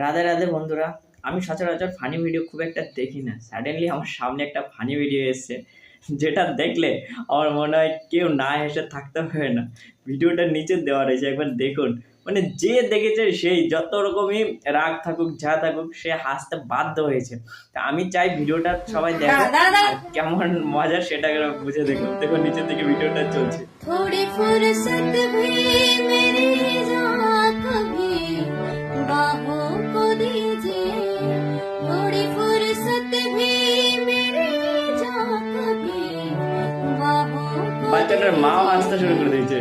রাধে রাধে বন্ধুরা। আমি সচরাচর ফানি ভিডিও খুব একটা দেখি না। সাডেনলি আমার সামনে একটা ফানি ভিডিও এসছে, যেটা দেখলে আমার মনে হয় কেউ না হেসে থাকতে পারে না। ভিডিওটার নিচে দেওয়া রয়েছে, একবার দেখুন। মানে যে দেখেছে সেই যত রকমই রাগ থাকুক যা থাকুক সে হাসতে বাধ্য হয়েছে। তা আমি চাই ভিডিওটা সবাই দেখো, আর কেমন মজা সেটা বুঝে দেখো। দেখো নিচে থেকে ভিডিওটা চলছে। थोड़ी फुर्सत भी मेरी जहाँ कभी बाहों को दीजिए, थोड़ी फुर्सत भी मेरी जहाँ कभी बाहों को বাচ্চাটার মাও হাসতে শুরু করে দিয়েছে।